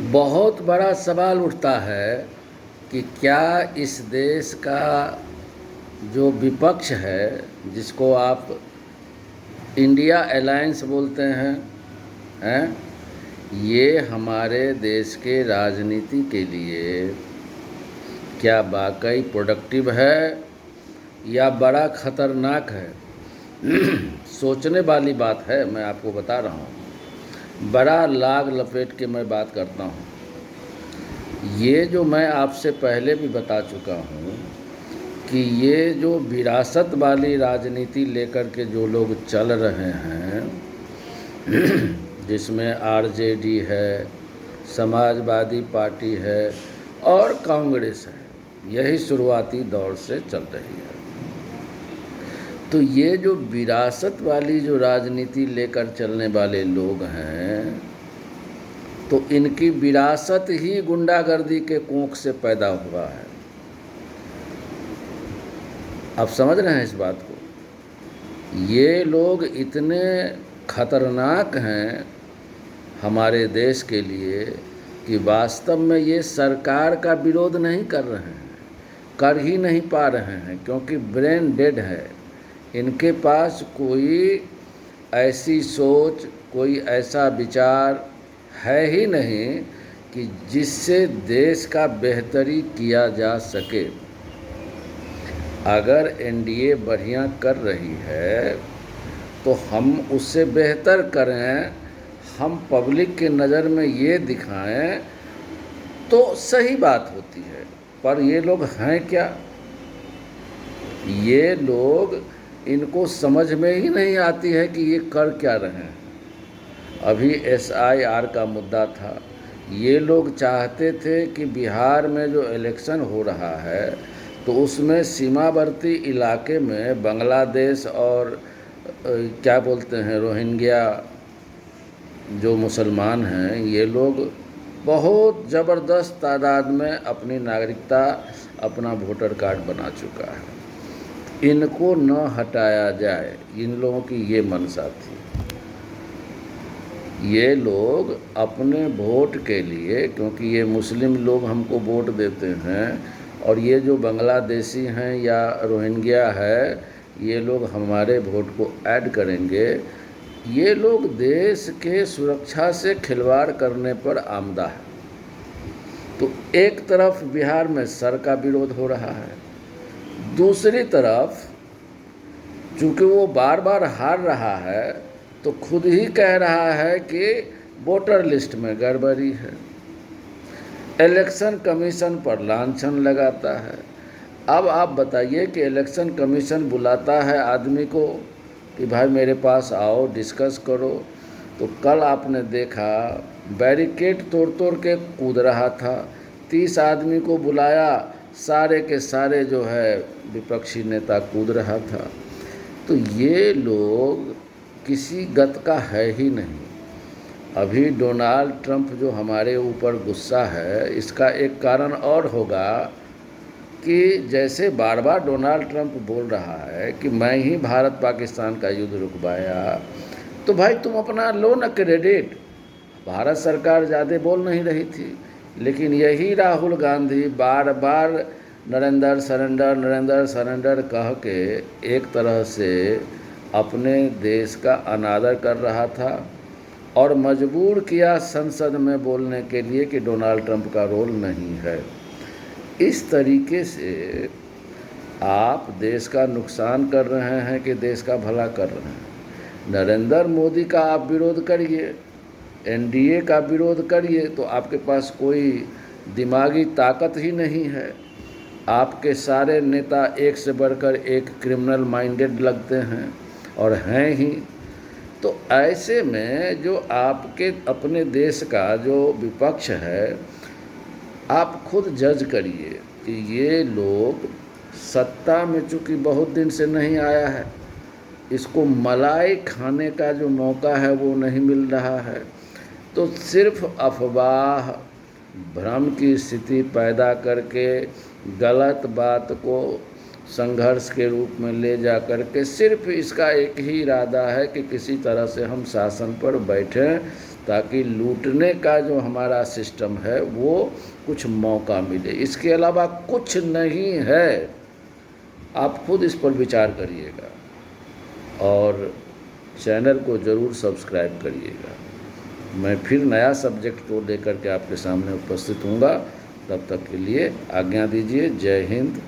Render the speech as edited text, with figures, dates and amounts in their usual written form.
बहुत बड़ा सवाल उठता है कि क्या इस देश का जो विपक्ष है, जिसको आप इंडिया अलायंस बोलते हैं, ये हमारे देश के राजनीति के लिए क्या वाकई प्रोडक्टिव है या बड़ा खतरनाक है। सोचने वाली बात है। मैं आपको बता रहा हूँ, बड़ा लाग लपेट के मैं बात करता हूँ। ये जो मैं आपसे पहले भी बता चुका हूँ कि ये जो विरासत वाली राजनीति लेकर के जो लोग चल रहे हैं, जिसमें आरजेडी है, समाजवादी पार्टी है और कांग्रेस है, यही शुरुआती दौर से चल रही है। तो ये जो विरासत वाली जो राजनीति लेकर चलने वाले लोग हैं, तो इनकी विरासत ही गुंडागर्दी के कोख से पैदा हुआ है। आप समझ रहे हैं इस बात को? ये लोग इतने खतरनाक हैं हमारे देश के लिए कि वास्तव में ये सरकार का विरोध नहीं कर रहे हैं, कर ही नहीं पा रहे हैं, क्योंकि ब्रेन डेड है। इनके पास कोई ऐसी सोच, कोई ऐसा विचार है ही नहीं कि जिससे देश का बेहतरी किया जा सके। अगर एनडीए बढ़िया कर रही है तो हम उससे बेहतर करें, हम पब्लिक के नज़र में ये दिखाएं तो सही बात होती है। पर ये लोग हैं क्या? ये लोग, इनको समझ में ही नहीं आती है कि ये कर क्या रहे हैं। अभी SIR का मुद्दा था। ये लोग चाहते थे कि बिहार में जो इलेक्शन हो रहा है तो उसमें सीमावर्ती इलाके में बांग्लादेश और क्या बोलते हैं, रोहिंग्या जो मुसलमान हैं, ये लोग बहुत ज़बरदस्त तादाद में अपनी नागरिकता, अपना वोटर कार्ड बना चुका है। इनको न हटाया जाए, इन लोगों की ये मंशा थी। ये लोग अपने वोट के लिए, क्योंकि ये मुस्लिम लोग हमको वोट देते हैं और ये जो बांग्लादेशी हैं या रोहिंग्या है, ये लोग हमारे वोट को ऐड करेंगे। ये लोग देश के सुरक्षा से खिलवाड़ करने पर आमदा है। तो एक तरफ बिहार में सर का विरोध हो रहा है, दूसरी तरफ चूँकि वो बार बार हार रहा है तो खुद ही कह रहा है कि वोटर लिस्ट में गड़बड़ी है। इलेक्शन कमीशन पर लांछन लगाता है। अब आप बताइए कि इलेक्शन कमीशन बुलाता है आदमी को कि भाई मेरे पास आओ, डिस्कस करो, तो कल आपने देखा बैरिकेड तोड़ तोड़ के कूद रहा था। 30 आदमी को बुलाया, सारे के सारे जो है विपक्षी नेता कूद रहा था। तो ये लोग किसी गत का है ही नहीं। अभी डोनाल्ड ट्रंप जो हमारे ऊपर गुस्सा है, इसका एक कारण और होगा कि जैसे बार बार डोनाल्ड ट्रंप बोल रहा है कि मैं ही भारत पाकिस्तान का युद्ध रुकवाया, तो भाई तुम अपना लो न क्रेडिट। भारत सरकार ज़्यादा बोल नहीं रही थी, लेकिन यही राहुल गांधी बार बार नरेंद्र सरेंडर कह के एक तरह से अपने देश का अनादर कर रहा था और मजबूर किया संसद में बोलने के लिए कि डोनाल्ड ट्रंप का रोल नहीं है। इस तरीके से आप देश का नुकसान कर रहे हैं कि देश का भला कर रहे हैं। नरेंद्र मोदी का आप विरोध करिए, एनडीए का विरोध करिए, तो आपके पास कोई दिमागी ताकत ही नहीं है। आपके सारे नेता एक से बढ़कर एक क्रिमिनल माइंडेड लगते हैं और हैं ही। तो ऐसे में जो आपके अपने देश का जो विपक्ष है, आप खुद जज करिए कि ये लोग सत्ता में चूँकि बहुत दिन से नहीं आया है, इसको मलाई खाने का जो मौका है वो नहीं मिल रहा है, तो सिर्फ अफवाह, भ्रम की स्थिति पैदा करके गलत बात को संघर्ष के रूप में ले जा कर के सिर्फ इसका एक ही इरादा है कि किसी तरह से हम शासन पर बैठें ताकि लूटने का जो हमारा सिस्टम है वो कुछ मौका मिले। इसके अलावा कुछ नहीं है। आप खुद इस पर विचार करिएगा और चैनल को ज़रूर सब्सक्राइब करिएगा। मैं फिर नया सब्जेक्ट को लेकर के आपके सामने उपस्थित हूँगा। तब तक के लिए आज्ञा दीजिए। जय हिंद,